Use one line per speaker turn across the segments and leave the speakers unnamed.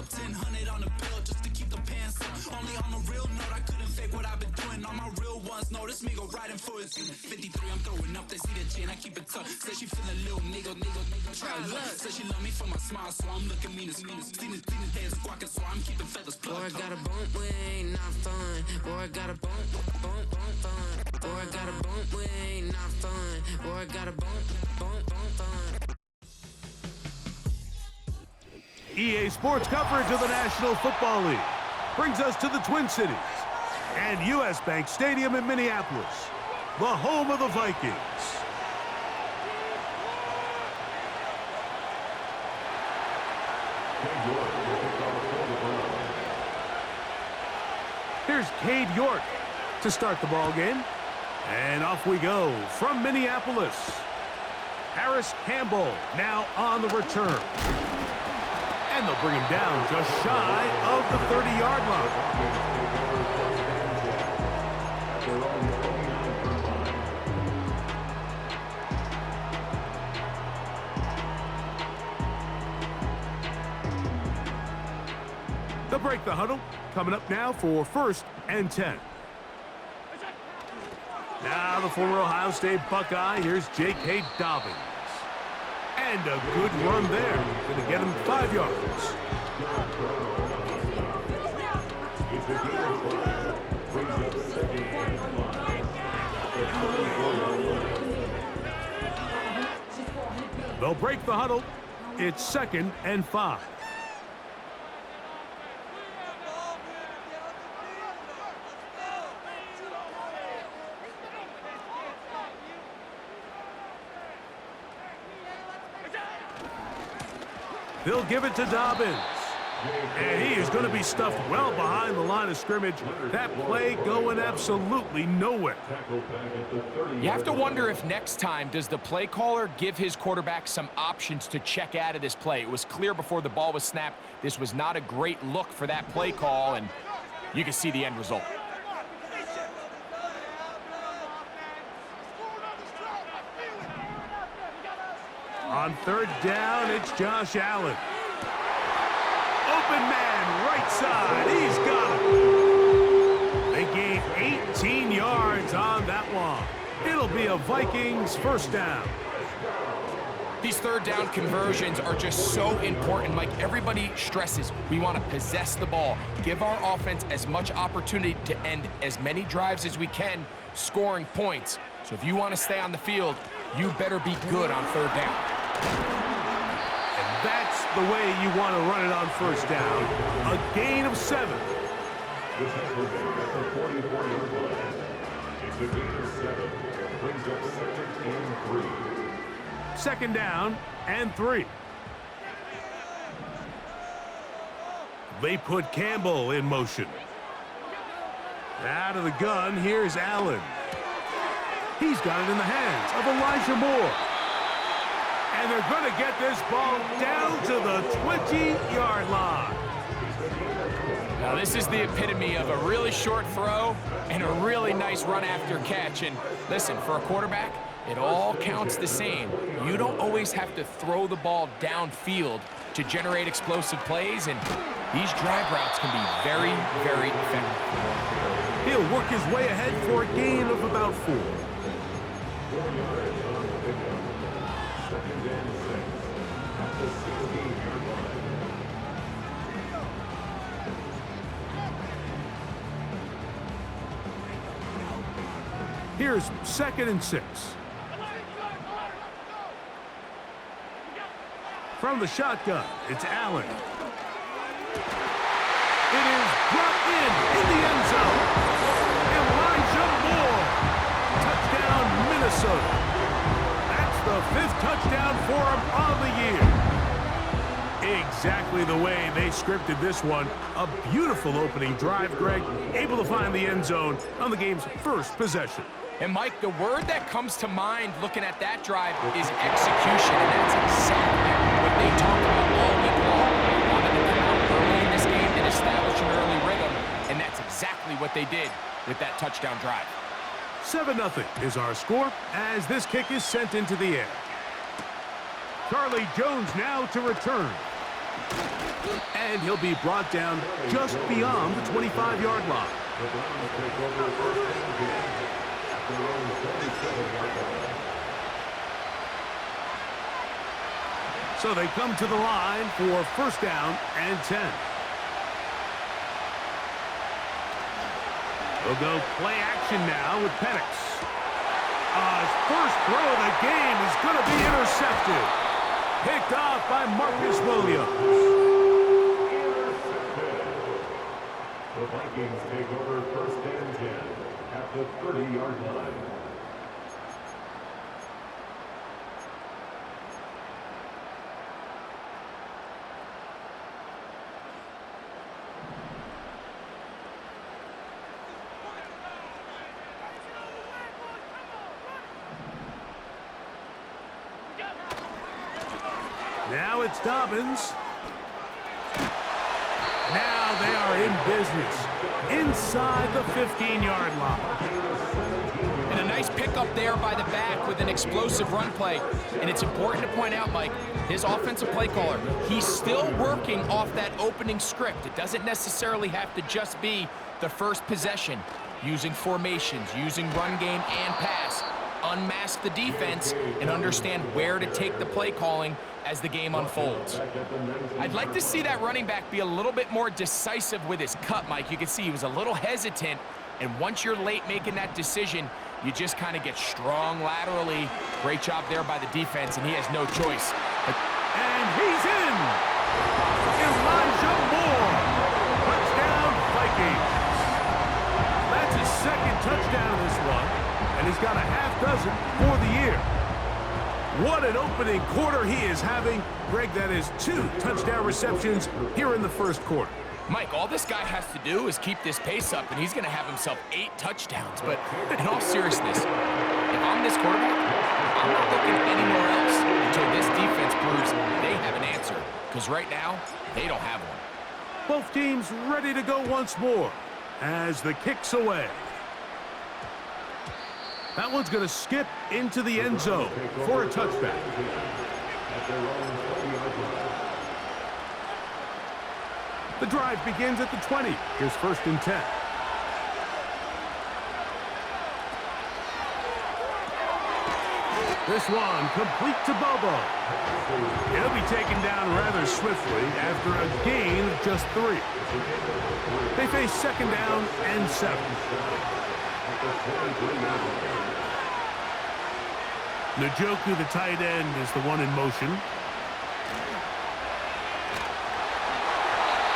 1000 on the bill just to keep the pants up. Only on a real note, I couldn't fake what I've been doing. All my real ones know this me go riding for it. 53, I'm throwing up, they see the chain, I keep it tough. Say she feeling little nigga, try to look. Say she love me for my smile, so I'm looking mean as Seen the days squawking, so I'm keeping feathers plucked.
Boy, got a bump, we ain't not fun. Boy, got a bump, fun. Boy, got a bump, we ain't not fun. Boy, got a bump, fun.
EA Sports coverage of the National Football League brings us to the Twin Cities and U.S. Bank Stadium in Minneapolis, the home of the Vikings. Here's Cade York to start the ball game. And off we go from Minneapolis. Harris Campbell now on the return. And they'll bring him down just shy of the 30-yard line. They'll break the huddle. Coming up now for 1st and 10. Now the former Ohio State Buckeye. Here's J.K. Dobbins. And a good run there. Going to get him 5 yards. They'll break the huddle. It's 2nd and 5. They'll give it to Dobbins. And he is going to be stuffed well behind the line of scrimmage. That play going absolutely nowhere.
You have to wonder if next time does the play caller give his quarterback some options to check out of this play. It was clear before the ball was snapped. This was not a great look for that play call, and you can see the end result.
On 3rd down, it's Josh Allen. Open man, right side. He's got it. They gained 18 yards on that one. It'll be a Vikings 1st down.
These 3rd down conversions are just so important. Like everybody stresses, we want to possess the ball, give our offense as much opportunity to end as many drives as we can, scoring points. So if you want to stay on the field, you better be good on 3rd down.
And that's the way you want to run it on 1st down. A gain of 7.
It's a gain of 7. Brings up 2nd and 3.
2nd down and 3. They put Campbell in motion. Out of the gun, here's Allen. He's got it in the hands of Elijah Moore. And they're going to get this ball down to the 20-yard line.
Now this is the epitome of a really short throw and a really nice run after catch. And listen, for a quarterback, it all counts the same. You don't always have to throw the ball downfield to generate explosive plays, and these drag routes can be very, very effective.
He'll work his way ahead for a gain of about 4. Here's 2nd and 6. From the shotgun, it's Allen. It is brought in the end zone. Elijah Moore. Touchdown, Minnesota. That's the 5th touchdown for him on the year. Exactly the way they scripted this one. A beautiful opening drive, Greg. Able to find the end zone on the game's 1st possession.
And, Mike, the word that comes to mind looking at that drive is execution, and that's exactly what they talked about all week long. They wanted to come out early in this game and establish an early rhythm, and that's exactly what they did with that touchdown drive.
7-0 is our score as this kick is sent into the air. Charlie Jones now to return. And he'll be brought down just beyond the 25-yard line.
The Browns take over first and 10 at their own 27-yard line.
So they come to the line for first down and 10. They'll go play action now with Penix. His first throw of the game is going to be intercepted. Picked off by Marcus Williams.
The Vikings take over first and 10 at the 30-yard line.
Now it's Dobbins. Now they are in business inside the 15-yard line.
And a nice pickup there by the back with an explosive run play. And it's important to point out, Mike, his offensive play caller, he's still working off that opening script. It doesn't necessarily have to just be the first possession. Using formations, using run game and pass. Unmask the defense and understand where to take the play calling as the game unfolds. I'd like to see that running back be a little bit more decisive with his cut, Mike. You can see he was a little hesitant, and once you're late making that decision, you just kind of get strong laterally. Great job there by the defense, and he has no choice.
And he's in! Elijah Moore! Touchdown, Vikings! That's his second touchdown in this one, and he's got a half dozen for the year. What an opening quarter he is having. Greg, that is 2 touchdown receptions here in the first quarter.
Mike, all this guy has to do is keep this pace up, and he's going to have himself 8 touchdowns. But in all seriousness, if I'm this quarterback, I'm not looking anywhere else until this defense proves they have an answer. Because right now, they don't have one.
Both teams ready to go once more as the kick's away. That one's going to skip into the end zone for a touchback. The drive begins at the 20. Here's first and 10. This one complete to Bobo. He'll be taken down rather swiftly after a gain of just 3. They face second down and 7. Njoku, the tight end, is the one in motion.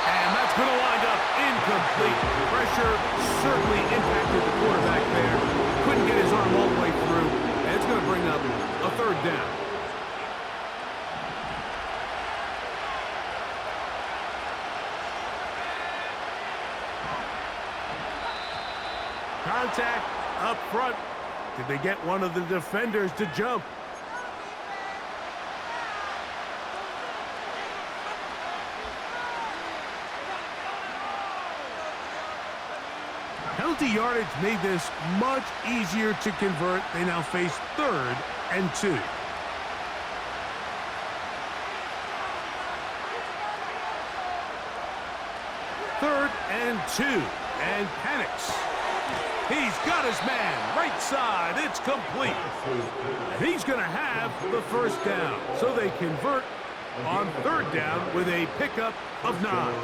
And that's going to wind up incomplete. Pressure certainly impacted the quarterback there. Couldn't get his arm all the way through. And it's going to bring up a third down. Contact up front. Did they get one of the defenders to jump? Penalty yardage made this much easier to convert. They now face 3rd and 2. Third and 2. And Penix. He's got his man, right side, it's complete. And he's going to have the first down. So they convert on 3rd down with a pickup of 9.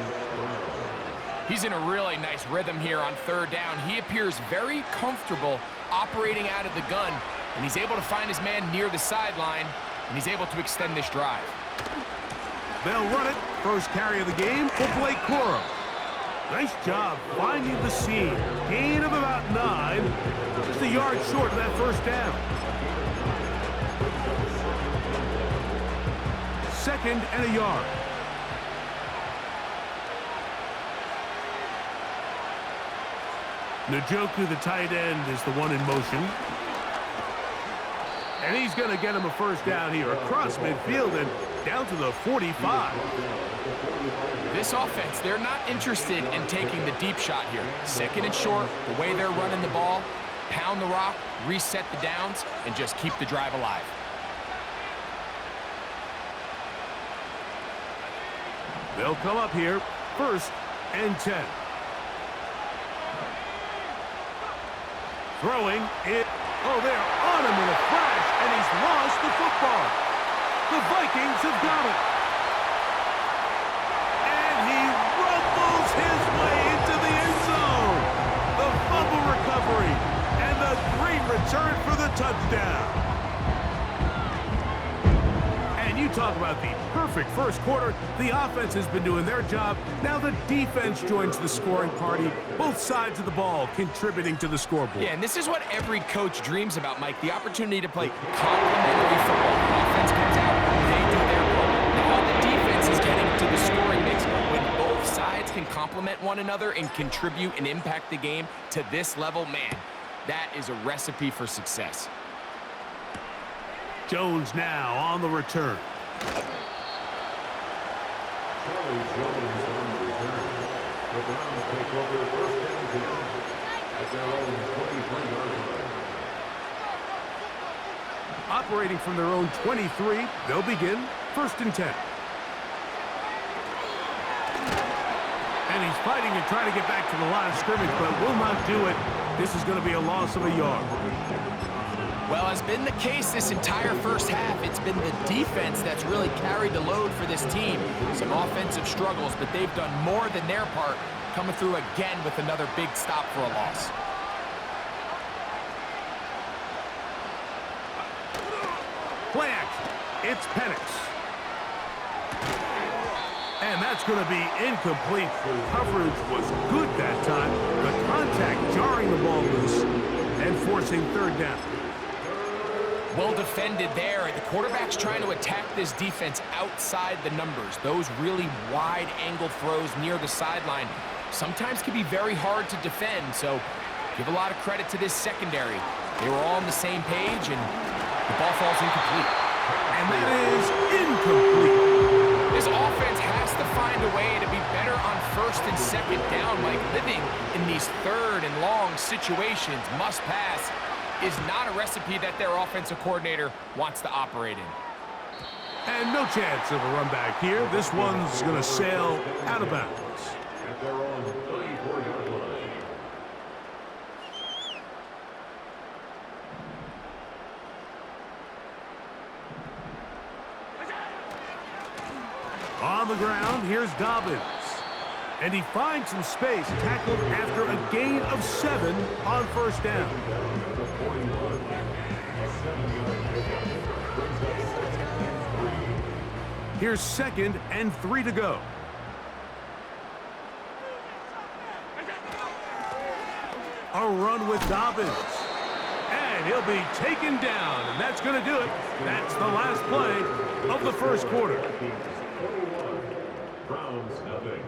He's in a really nice rhythm here on 3rd down. He appears very comfortable operating out of the gun, and he's able to find his man near the sideline, and he's able to extend this drive.
They'll run it. First carry of the game for Blake Corum. Nice job finding the seam. Gain of about 9. Just a yard short of that first down. 2nd and a yard. Njoku, the tight end, is the one in motion. And he's going to get him a first down here across midfield and down to the 45.
This offense, they're not interested in taking the deep shot here. 2nd and short, the way they're running the ball, pound the rock, reset the downs, and just keep the drive alive.
They'll come up here, 1st and 10. Throwing it. Oh, they're on him in a flash, and he's lost the football. The Vikings have got it. And he rumbles his way into the end zone. The fumble recovery and the great return for the touchdown. And you talk about the perfect first quarter. The offense has been doing their job. Now the defense joins the scoring party. Both sides of the ball contributing to the scoreboard.
Yeah, and this is what every coach dreams about, Mike. The opportunity to play complementary football. The offense comes out, they do their part. Now the defense is getting to the scoring mix. When both sides can complement one another and contribute and impact the game to this level, man, that is a recipe for success.
Jones now on the return.
Charlie Jones on the return. The Browns take over 1st and 10 at their own 23-yard line.
Operating from their own 23, they'll begin 1st and 10. And he's fighting and trying to get back to the line of scrimmage, but will not do it. This is going to be a loss of a yard.
Well, as been the case this entire first half, it's been the defense that's really carried the load for this team. Some offensive struggles, but they've done more than their part, coming through again with another big stop for a loss.
Play action. It's Penix. And that's going to be incomplete. Coverage was good that time. The contact jarring the ball loose and forcing 3rd down.
Well defended there. The quarterback's trying to attack this defense outside the numbers. Those really wide angle throws near the sideline sometimes can be very hard to defend. So give a lot of credit to this secondary. They were all on the same page, and the ball falls incomplete.
And that is incomplete.
This offense has to find a way to be better on 1st and 2nd down. Like living in these 3rd and long situations, must pass, is not a recipe that their offensive coordinator wants to operate in.
And no chance of a run back here. This one's going to sail out of bounds.
At their own 34-yard line.
On the ground, here's Dobbins. And he finds some space, tackled after a gain of 7 on 1st down. Here's 2nd and 3 to go. A run with Dobbins. And he'll be taken down, and that's going to do it. That's the last play of the first quarter.
Browns nothing.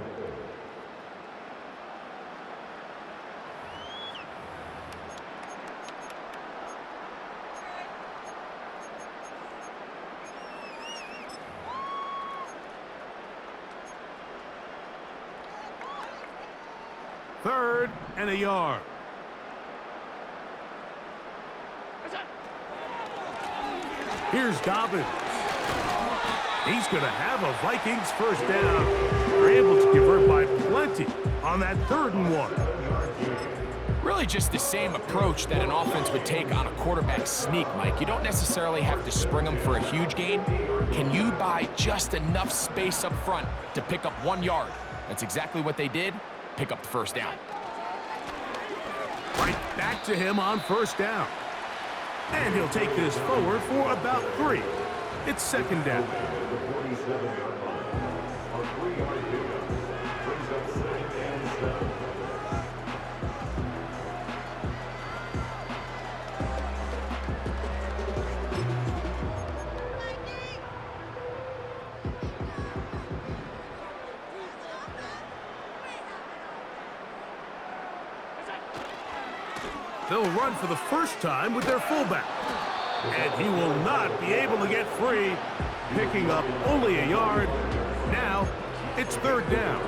Third and a yard. Here's Dobbins. He's going to have a Vikings 1st down. They're able to convert by plenty on that 3rd and 1.
Really just the same approach that an offense would take on a quarterback sneak, Mike. You don't necessarily have to spring them for a huge gain. Can you buy just enough space up front to pick up 1 yard? That's exactly what they did. Pick up the 1st down.
Right back to him on 1st down. And he'll take this forward for about 3. It's 2nd down.
The 47-yard line. A 3-yard pickup brings up 2nd and 7.
They'll run for the first time with their fullback. And he will not be able to get free, picking up only a yard. Now, it's 3rd down.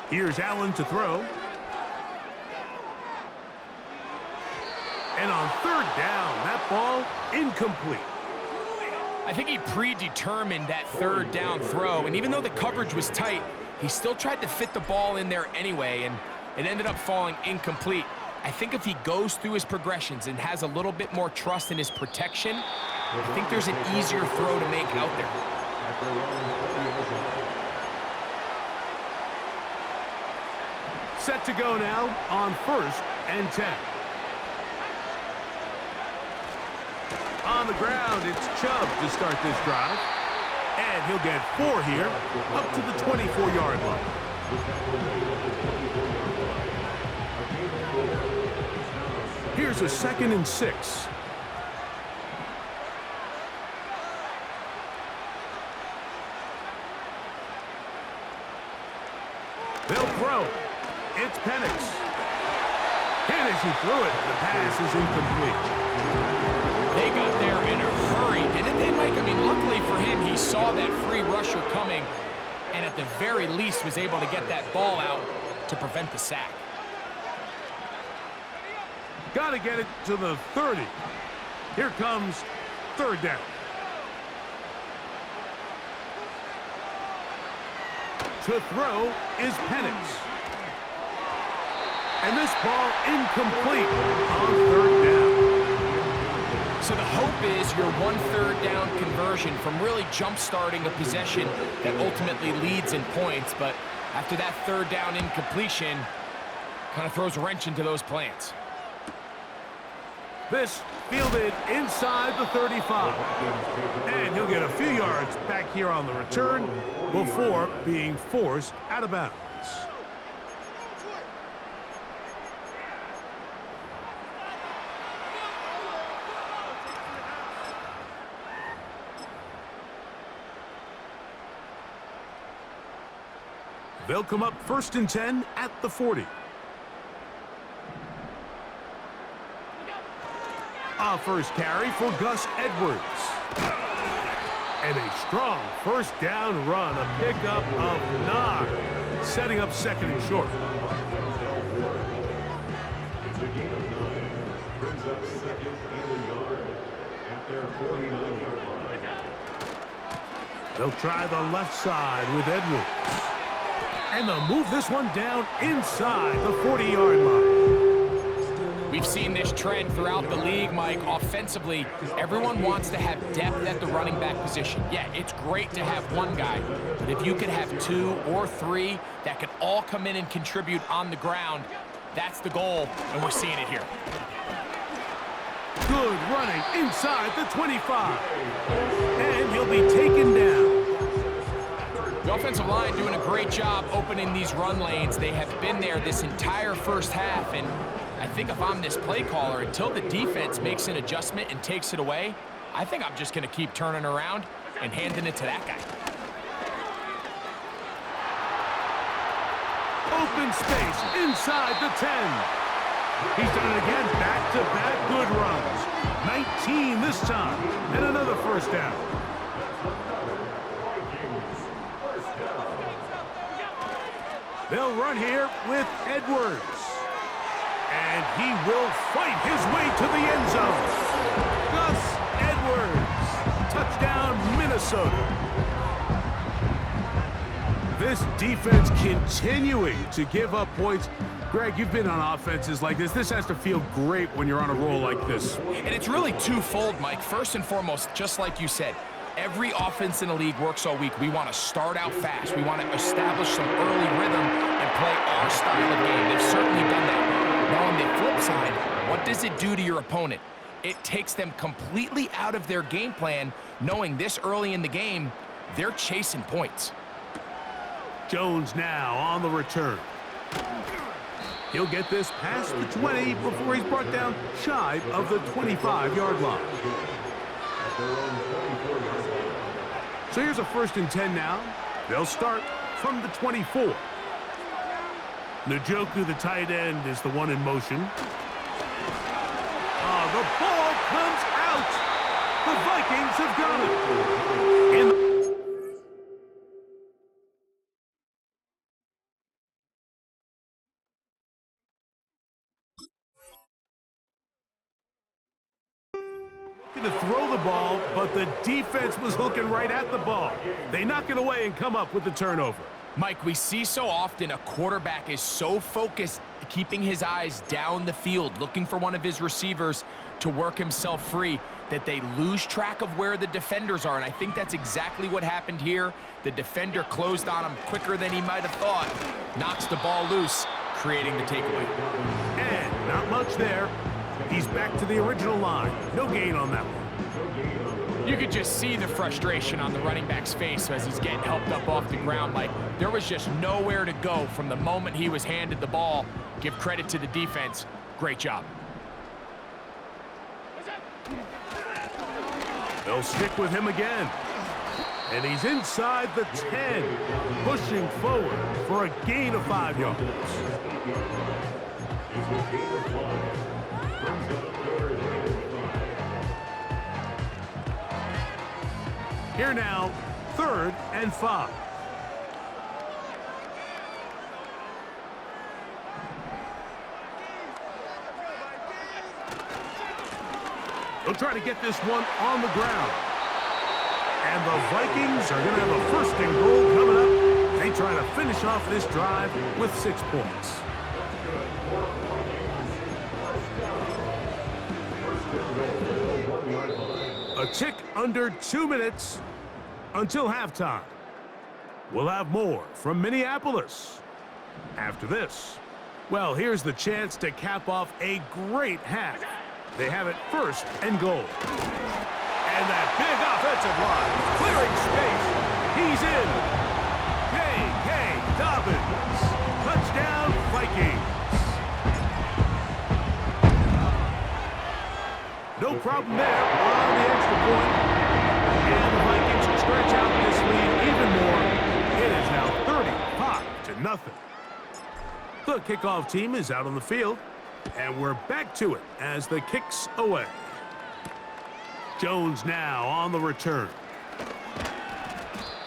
Here's Allen to throw. And on third down, that ball incomplete.
I think he predetermined that third down throw, and even though the coverage was tight, he still tried to fit the ball in there anyway, and it ended up falling incomplete. I think if he goes through his progressions and has a little bit more trust in his protection, I think there's an easier throw to make out there.
Set to go now on 1st and 10. On the ground, it's Chubb to start this drive. And he'll get 4 here, up to the 24-yard line. Here's a 2nd and 6. They'll throw. It's Penix. And as he threw it, the pass is incomplete.
They got there in a hurry, didn't they, Mike? I mean, luckily for him, he saw that free rusher coming and at the very least was able to get that ball out to prevent the sack.
Got to get it to the 30. Here comes 3rd down. To throw is Penix. And this ball incomplete on 3rd down.
So the hope is your 1 3rd down conversion from really jump-starting a possession that ultimately leads in points. But after that 3rd down incompletion, kind of throws a wrench into those plans.
This fielded inside the 35. And he'll get a few yards back here on the return before being forced out of bounds. They'll come up 1st and 10 at the 40. A first carry for Gus Edwards. And a strong 1st down run, a pickup of 9, setting up 2nd and short. They'll try the left side with Edwards. And they'll move this one down inside the 40-yard line.
We've seen this trend throughout the league, Mike. Offensively, everyone wants to have depth at the running back position. Yeah, it's great to have one guy, but if you could have 2 or 3 that could all come in and contribute on the ground, that's the goal, and we're seeing it here.
Good running inside the 25. And he'll be taken down.
The offensive line doing a great job opening these run lanes. They have been there this entire first half, and I think if I'm this play caller, until the defense makes an adjustment and takes it away, I think I'm just going to keep turning around and handing it to that guy.
Open space inside the 10. He's done it again, back-to-back good runs. 19 this time, and another 1st down. They'll run here with Edwards. And he will fight his way to the end zone. Gus Edwards. Touchdown, Minnesota. This defense continuing to give up points. Greg, you've been on offenses like this. This has to feel great when you're on a roll like this.
And it's really twofold, Mike. First and foremost, just like you said, every offense in the league works all week. We want to start out fast. We want to establish some early rhythm and play our style of game. They've certainly done that. Now, on the flip side, what does it do to your opponent? It takes them completely out of their game plan, knowing this early in the game, they're chasing points.
Jones now on the return. He'll get this past the 20 before he's brought down shy of the 25-yard line. So here's a 1st and 10 now. They'll start from the 24. Njoku, the tight end, is the one in motion. The ball comes out. The Vikings have got it. In to throw the ball, but the defense was looking right at the ball. They knock it away and come up with the turnover.
Mike, we see so often a quarterback is so focused, keeping his eyes down the field, looking for one of his receivers to work himself free, that they lose track of where the defenders are, and I think that's exactly what happened here. The defender closed on him quicker than he might have thought, knocks the ball loose, creating the takeaway.
And not much there. He's back to the original line. No gain on that one.
You could just see the frustration on the running back's face as he's getting helped up off the ground. Like, there was just nowhere to go from the moment he was handed the ball. Give credit to the defense. Great job.
They'll stick with him again. And he's inside the 10, pushing forward for a gain of 5 yards. Here now, 3rd and 5. They'll try to get this one on the ground. And the Vikings are going to have a 1st and goal coming up. They try to finish off this drive with 6 points. A tick under 2 minutes until halftime. We'll have more from Minneapolis after this. Well, here's the chance to cap off a great half. They have it 1st and goal. And that big offensive line clearing space. He's in. J.K. Dobbins. Touchdown, Vikings. No problem there on the extra point. And the Vikings stretch out this lead even more. It is now 35-0. The kickoff team is out on the field. And we're back to it as the kick's away. Jones now on the return.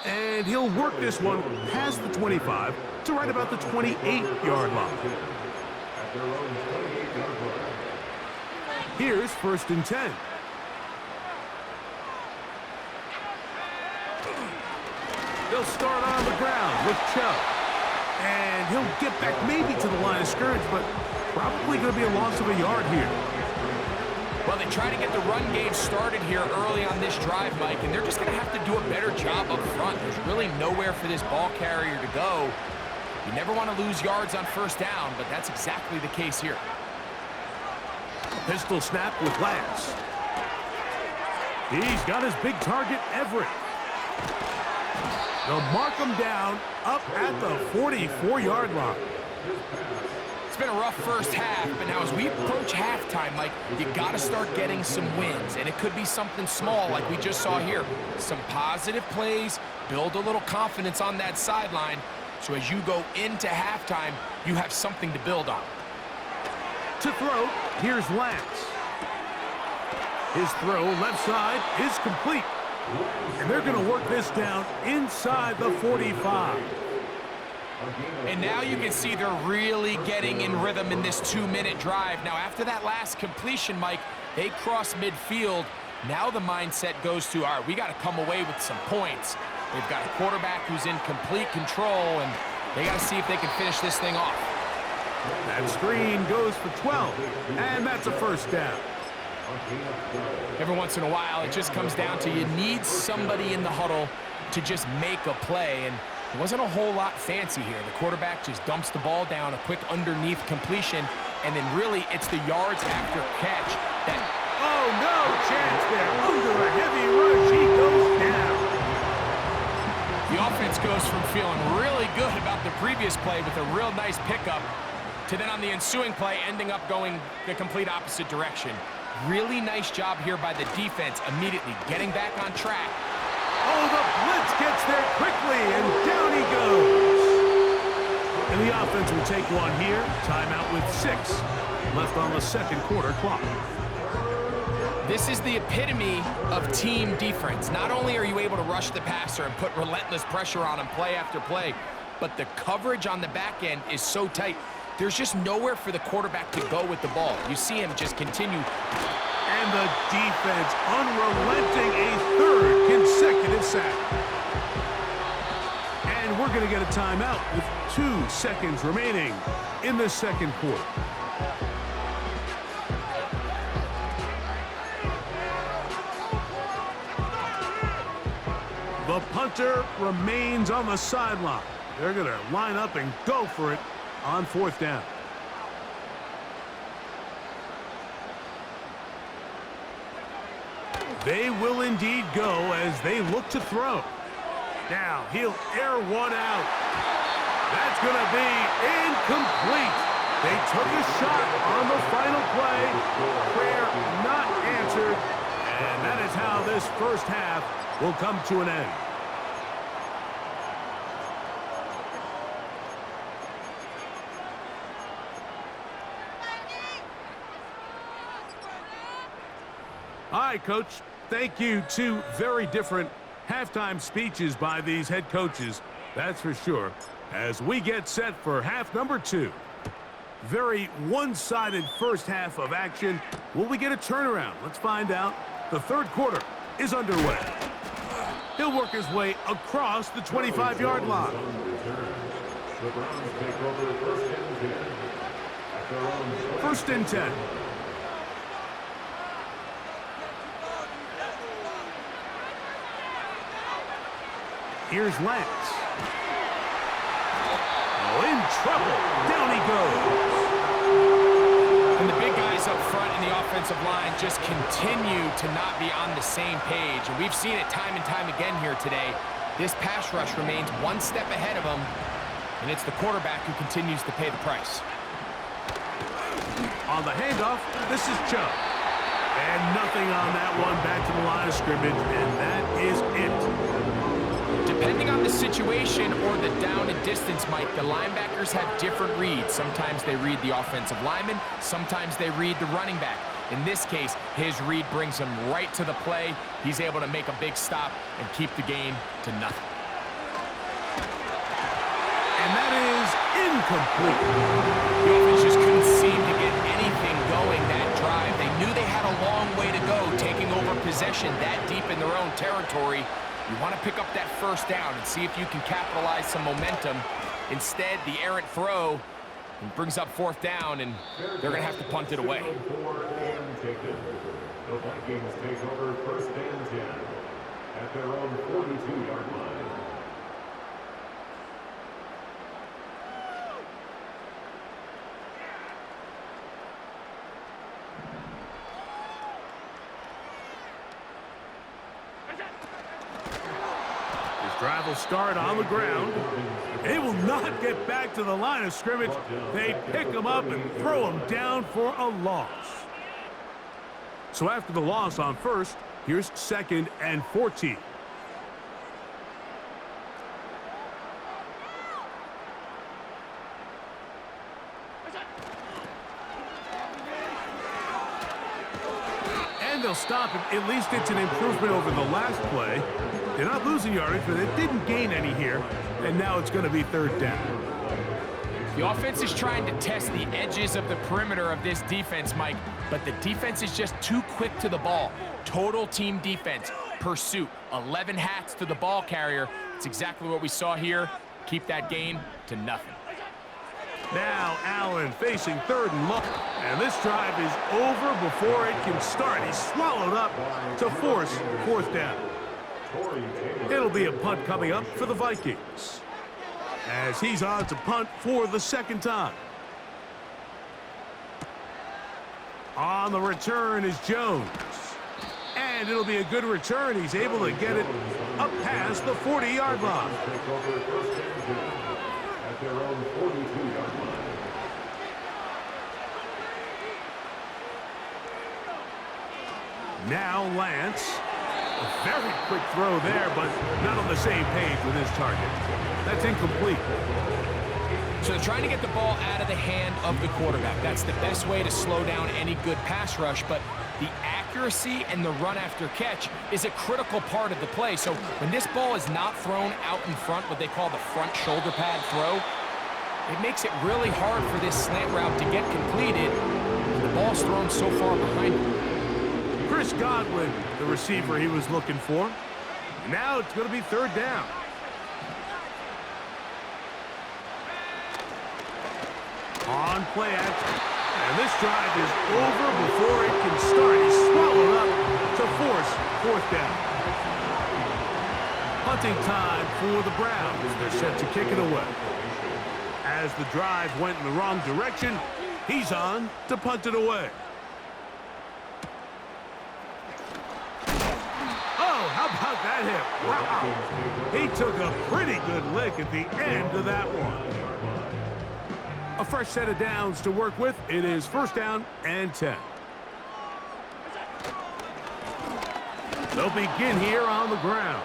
And he'll work this one past the 25 to right about the 28-yard line. Here's 1st and 10. They'll start on the ground with Chubb. And he'll get back maybe to the line of scrimmage, but probably going to be a loss of a yard here.
Well, they try to get the run game started here early on this drive, Mike, and they're just going to have to do a better job up front. There's really nowhere for this ball carrier to go. You never want to lose yards on 1st down, but that's exactly the case here.
Pistol snap with Lance. He's got his big target, Everett. They'll mark him down up at the 44-yard line.
It's been a rough 1st half, but now as we approach halftime, Mike, you got to start getting some wins, and it could be something small like we just saw here. Some positive plays, build a little confidence on that sideline, so as you go into halftime, you have something to build on.
To throw, here's Lance. His throw left side is complete. And they're going to work this down inside the 45.
And now you can see they're really getting in rhythm in this 2-minute drive. Now, after that last completion, Mike, they cross midfield. Now the mindset goes to, all right, we got to come away with some points. They've got a quarterback who's in complete control, and they got to see if they can finish this thing off.
That screen goes for 12, and that's a 1st down.
Every once in a while, it just comes down to you need somebody in the huddle to just make a play, and it wasn't a whole lot fancy here. The quarterback just dumps the ball down, a quick underneath completion, and then really it's the yards after catch that...
Oh, no chance there. Under a heavy rush, he goes down.
The offense goes from feeling really good about the previous play with a real nice pickup to then on the ensuing play ending up going the complete opposite direction. Really nice job here by the defense, immediately getting back on track.
Oh, the blitz gets there quickly, and down he goes. And the offense will take one here. Timeout with 6 left on the 2nd quarter clock.
This is the epitome of team defense. Not only are you able to rush the passer and put relentless pressure on him play after play, but the coverage on the back end is so tight. There's just nowhere for the quarterback to go with the ball. You see him just continue.
And the defense unrelenting, a third consecutive sack. And we're going to get a timeout with 2 seconds remaining in the second quarter. The punter remains on the sideline. They're going to line up and go for it on 4th down. They will indeed go as they look to throw. Now he'll air one out. That's going to be incomplete. They took a shot on the final play. Prayer not answered. And that is how this first half will come to an end. All right, Coach. Thank you. 2 very different halftime speeches by these head coaches, that's for sure, as we get set for half number 2. Very one-sided first half of action. Will we get a turnaround? Let's find out. The third quarter is underway. He'll work his way across the 25-yard line.
The Browns take over 1st and 10. At their own
1st and 10. Here's Lance. Oh, in trouble. Down he goes.
And the big guys up front in the offensive line just continue to not be on the same page. And we've seen it time and time again here today. This pass rush remains one step ahead of them, and it's the quarterback who continues to pay the price.
On the handoff, this is Chubb. And nothing on that one, back to the line of scrimmage, and that is it.
Depending on the situation or the down and distance, Mike, the linebackers have different reads. Sometimes they read the offensive lineman, sometimes they read the running back. In this case, his read brings him right to the play. He's able to make a big stop and keep the game to nothing.
And that is incomplete.
The offense just couldn't seem to get anything going that drive. They knew they had a long way to go, taking over possession that deep in their own territory. You want to pick up that first down and see if you can capitalize some momentum. Instead, the errant throw brings up 4th down, and they're going to have to punt it away.
The Vikings take over 1st and 10 at their own 42-yard line.
Drive will start on the ground. They will not get back to the line of scrimmage. They pick him up and throw him down for a loss. So after the loss on 1st, here's 2nd and 14. And they'll stop it. At least it's an improvement over the last play. They're not losing yardage, but they didn't gain any here. And now it's going to be 3rd down.
The offense is trying to test the edges of the perimeter of this defense, Mike, but the defense is just too quick to the ball. Total team defense, pursuit, 11 hats to the ball carrier. It's exactly what we saw here. Keep that gain to nothing.
Now Allen facing 3rd and long. And this drive is over before it can start. He's swallowed up to force 4th down. It'll be a punt coming up for the Vikings, as he's on to punt for the 2nd time. On the return is Jones. And it'll be a good return. He's able to get it up past the 40-yard line.
Take over 1st and 10 at their own 42-yard line.
Now Lance. A very quick throw there, but not on the same page with his target. That's incomplete.
So they're trying to get the ball out of the hand of the quarterback. That's the best way to slow down any good pass rush, but the accuracy and the run after catch is a critical part of the play. So when this ball is not thrown out in front, what they call the front shoulder pad throw, it makes it really hard for this slant route to get completed. And the ball's thrown so far behind him.
Chris Godwin, the receiver he was looking for. Now it's going to be third down. On play action. And this drive is over before it can start. He's swallowed up to force fourth down. Punting time for the Browns. They're set to kick it away. As the drive went in the wrong direction, he's on to punt it away. Oh, how about that hit? Wow. He took a pretty good lick at the end of that one. A fresh set of downs to work with. It is first down and 10. They'll begin here on the ground.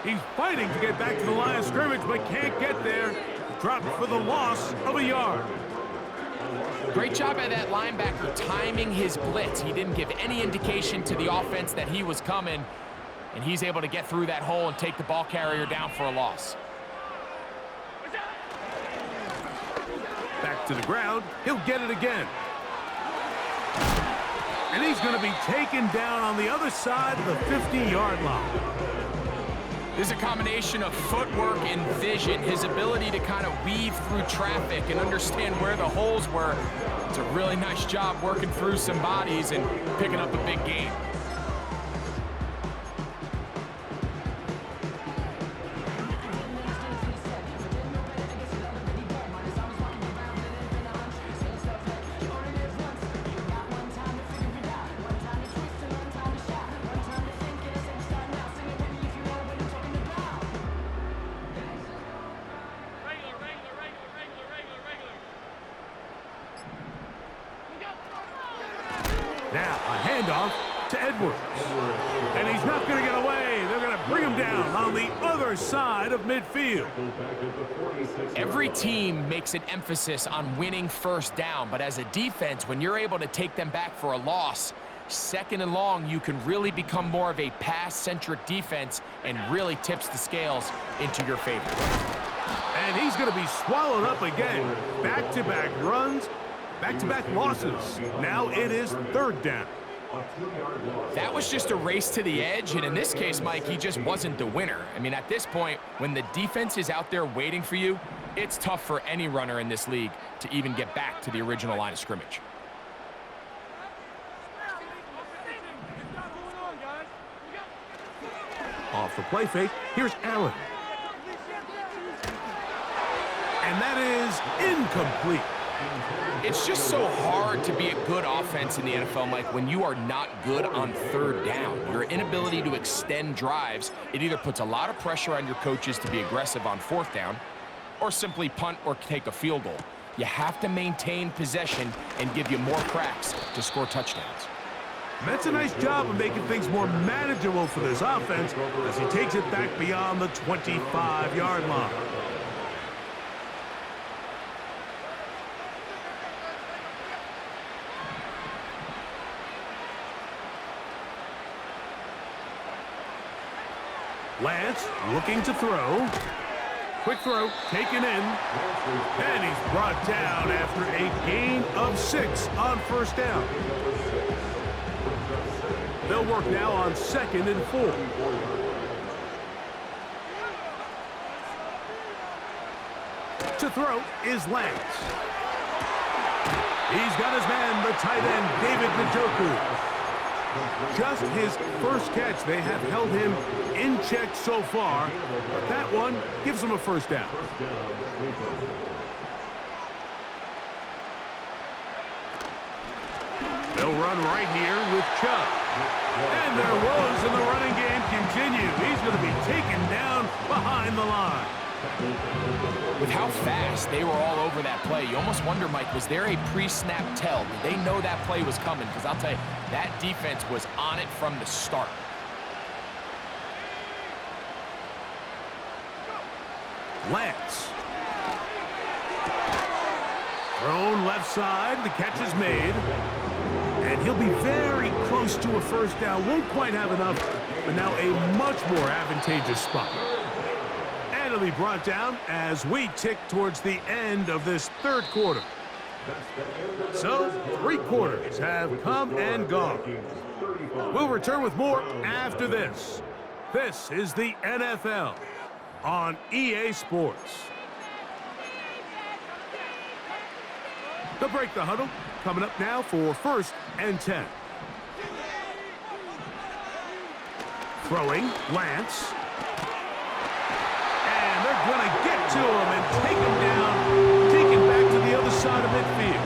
He's fighting to get back to the line of scrimmage, but can't get there. Dropped for the loss of a yard.
Great job by that linebacker timing his blitz. He didn't give any indication to the offense that he was coming, and he's able to get through that hole and take the ball carrier down for a loss.
Back to the ground. He'll get it again. And he's going to be taken down on the other side of the 50-yard line.
There's a combination of footwork and vision, his ability to kind of weave through traffic and understand where the holes were. It's a really nice job working through some bodies and picking up a big gain.
Now, a handoff to Edwards. And he's not going to get away. They're going to bring him down on the other side of midfield.
Every team makes an emphasis on winning first down, but as a defense, when you're able to take them back for a loss, second and long, you can really become more of a pass-centric defense and really tips the scales into your favor.
And he's going to be swallowed up again. Back-to-back runs. Back-to-back losses. Now it is third down.
That was just a race to the edge, and in this case, Mike, he just wasn't the winner. I mean, at this point, when the defense is out there waiting for you, it's tough for any runner in this league to even get back to the original line of scrimmage.
Off the play fake, here's Allen. And that is incomplete.
It's just so hard to be a good offense in the NFL, Mike, when you are not good on third down. Your inability to extend drives, it either puts a lot of pressure on your coaches to be aggressive on fourth down or simply punt or take a field goal. You have to maintain possession and give you more cracks to score touchdowns.
That's a nice job of making things more manageable for this offense as he takes it back beyond the 25-yard line. Lance looking to throw. Quick throw, taken in. And he's brought down after a gain of 6 on first down. They'll work now on second and 4. To throw is Lance. He's got his man, the tight end, David Njoku. Just his first catch. They have held him in check so far, but that one gives him a first down. They'll run right here with Chubb. And their woes in the running game continue. He's going to be taken down behind the line.
With how fast they were all over that play, you almost wonder, Mike, was there a pre-snap tell? Did they know that play was coming? Because I'll tell you, that defense was on it from the start.
Lance. Thrown left side, the catch is made. And he'll be very close to a first down. Won't quite have enough, but now a much more advantageous spot. And it'll be brought down as we tick towards the end of this third quarter. So, 3 quarters have come and gone. We'll return with more after this. This is the NFL on EA Sports. To break the huddle, coming up now for 1st and 10. Throwing, Lance. And they're going to get to him and take him down, take him back to the other side of midfield.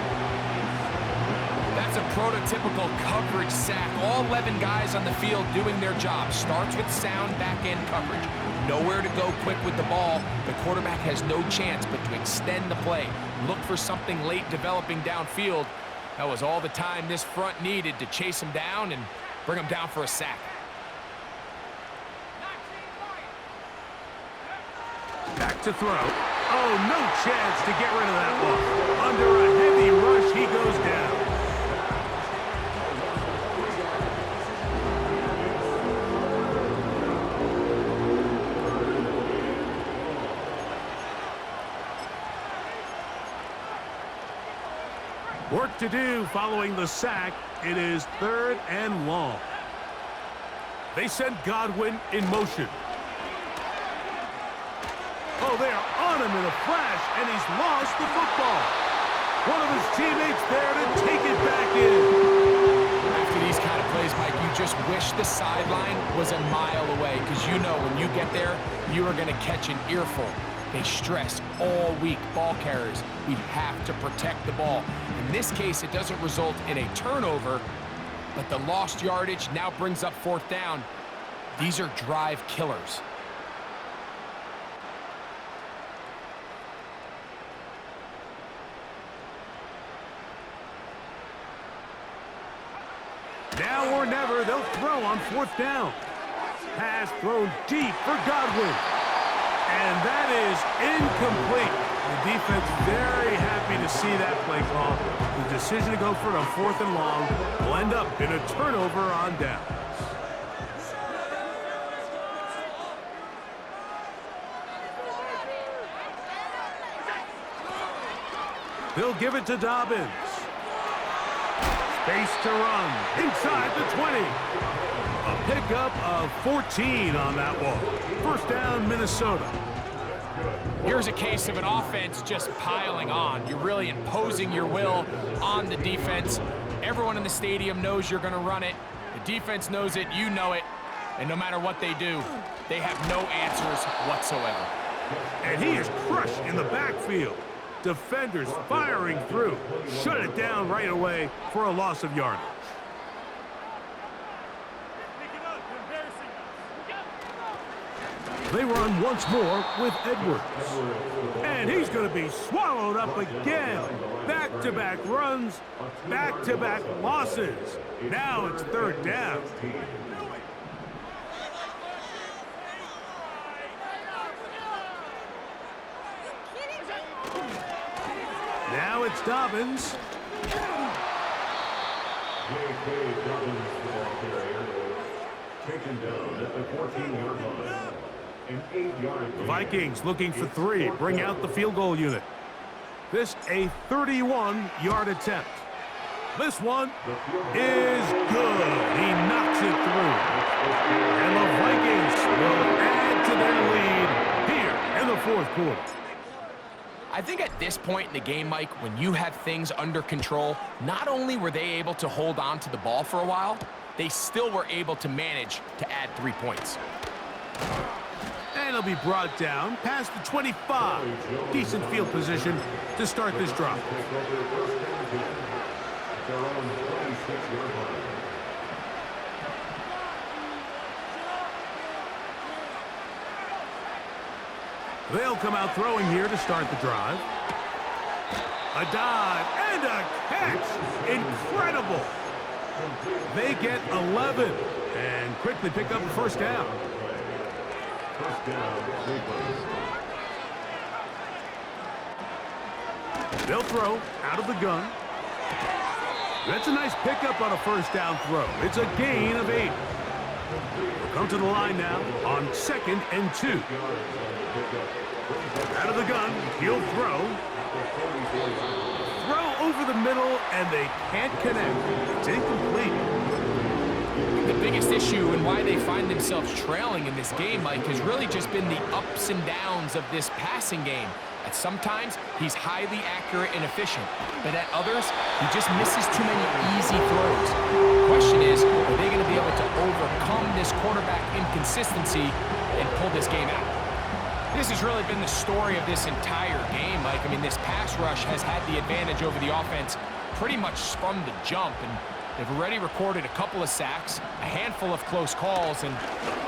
That's a prototypical coverage sack. All 11 guys on the field doing their job. Starts with sound back-end coverage. Nowhere to go quick with the ball. The quarterback has no chance but to extend the play. Look for something late developing downfield. That was all the time this front needed to chase him down and bring him down for a sack.
Back to throw. Oh, no chance to get rid of that ball. Under a heavy rush, he goes down. Work to do following the sack. It is 3rd and long. They send Godwin in motion. Oh, they are on him in a flash, and he's lost the football. One of his teammates there to take it back in.
After these kind of plays, Mike, you just wish the sideline was a mile away, because you know when you get there, you are going to catch an earful. They stress all week, ball carriers. We have to protect the ball. In this case, it doesn't result in a turnover, but the lost yardage now brings up 4th down. These are drive killers.
Now or never, they'll throw on 4th down. Pass thrown deep for Godwin. And that is incomplete. The defense very happy to see that play call. The decision to go for it on 4th and long will end up in a turnover on downs. They'll give it to Dobbins. Space to run inside the 20. A pickup of 14 on that one. 1st down, Minnesota.
Here's a case of an offense just piling on. You're really imposing your will on the defense. Everyone in the stadium knows you're going to run it. The defense knows it, you know it. And no matter what they do, they have no answers whatsoever.
And he is crushed in the backfield. Defenders firing through. Shut it down right away for a loss of yardage. They run once more with Edwards. And he's going to be swallowed up again. Back-to-back runs, back-to-back losses. Now it's 3rd down. Now it's Dobbins.
Taken down at the 14-yard line. An 8-yard
The Vikings looking for 3. Bring out the field goal unit. This a 31-yard attempt. This one is good. He knocks it through. And the Vikings will add to their lead here in the 4th quarter.
I think at this point in the game, Mike, when you have things under control, not only were they able to hold on to the ball for a while, they still were able to manage to add 3 points.
And he'll be brought down past the 25. Decent field position to start this drive. They'll come out throwing here to start the drive. A dive and a catch. Incredible. They get 11 and quickly pick up the 1st down. They'll throw out of the gun. That's a nice pickup on a 1st down throw. It's a gain of 8. We'll come to the line now on 2nd and 2. Out of the gun, he'll throw. Throw over the middle, and they can't connect. It's incomplete.
The biggest issue and why they find themselves trailing in this game, Mike, has really just been the ups and downs of this passing game. At sometimes, he's highly accurate and efficient, but at others, he just misses too many easy throws. The question is, are they going to be able to overcome this quarterback inconsistency and pull this game out? This has really been the story of this entire game, Mike. I mean, this pass rush has had the advantage over the offense pretty much from the jump, and they've already recorded a couple of sacks, a handful of close calls, and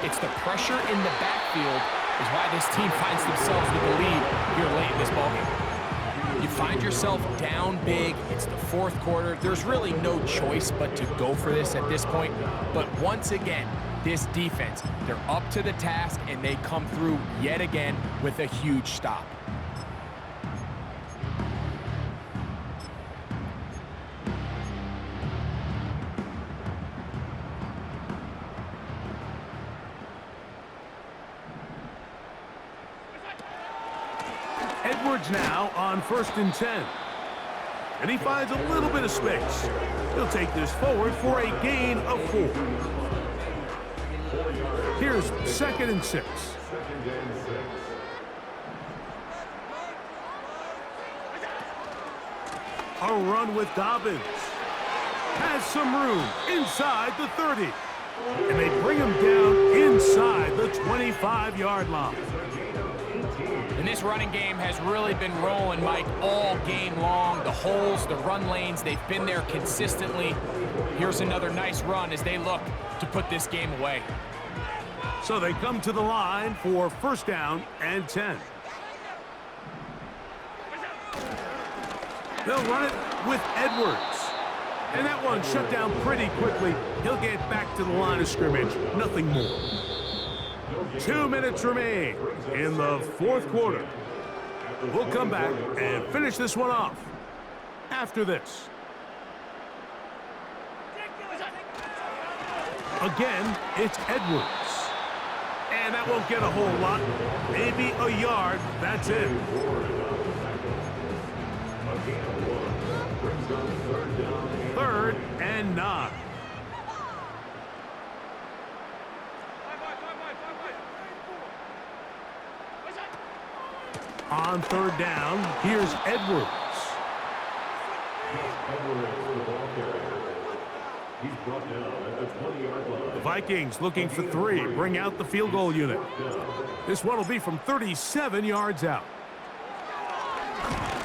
it's the pressure in the backfield is why this team finds themselves with the lead here late in this ballgame. You find yourself down big. It's the fourth quarter. There's really no choice but to go for this at this point. But once again, this defense, they're up to the task, and they come through yet again with a huge stop.
Edwards now on 1st and 10. And he finds a little bit of space. He'll take this forward for a gain of 4. Here's 2nd and 6. A run with Dobbins. Has some room inside the 30. And they bring him down inside the 25-yard line.
And this running game has really been rolling, Mike, all game long. The holes, the run lanes, they've been there consistently. Here's another nice run as they look to put this game away.
So they come to the line for 1st down and 10. They'll run it with Edwards. And that one shut down pretty quickly. He'll get back to the line of scrimmage. Nothing more. 2 minutes remain in the 4th quarter. We'll come back and finish this one off after this. Again, it's Edwards. And that won't get a whole lot. Maybe a yard. That's it. 3rd and 9. On 3rd down, here's Edwards. The Vikings looking for 3. Bring out the field goal unit. This one will be from 37 yards out.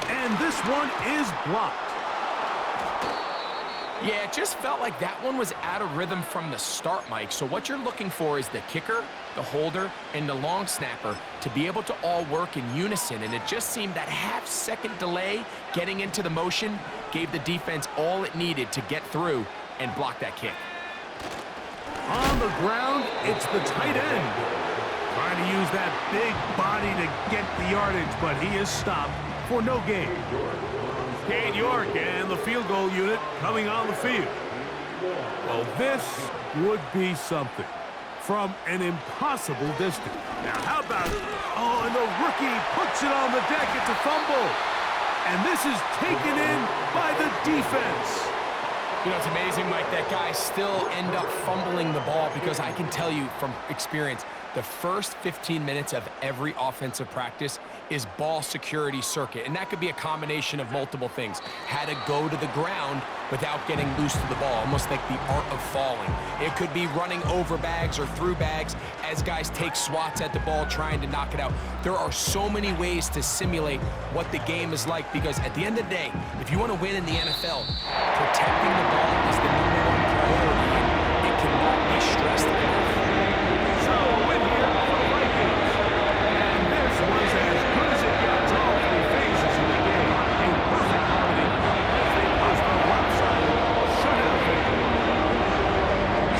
And this one is blocked.
Yeah, it just felt like that one was out of rhythm from the start, Mike. So what you're looking for is the kicker, the holder, and the long snapper to be able to all work in unison. And it just seemed that half-second delay getting into the motion gave the defense all it needed to get through and block that kick.
On the ground, it's the tight end. Trying to use that big body to get the yardage, but he is stopped for no gain. Cade York and the field goal unit coming on the field. Well, this would be something from an impossible distance. Now, how about it? Oh, and the rookie puts it on the deck. It's a fumble. And this is taken in by the defense.
You know, it's amazing, Mike, that guys still end up fumbling the ball because I can tell you from experience, the first 15 minutes of every offensive practice is ball security circuit. And that could be a combination of multiple things. How to go to the ground without getting loose to the ball, almost like the art of falling. It could be running over bags or through bags as guys take swats at the ball trying to knock it out. There are so many ways to simulate what the game is like because at the end of the day, if you want to win in the NFL, protecting the ball is the #1 priority. It cannot be stressed enough.
So a win here for the Vikings. And this was as good as it gets. All 3 phases of the game in perfect harmony as they post a lopsided shutout victory.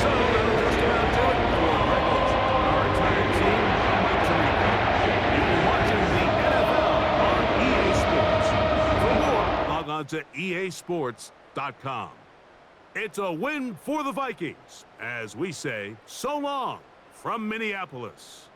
So that'll just about do it for the Vikings. Our entire team, I'm Mike Tirico. You've been watching the NFL on EA Sports. For more, log on to easports.com. It's a win for the Vikings, as we say so long from Minneapolis.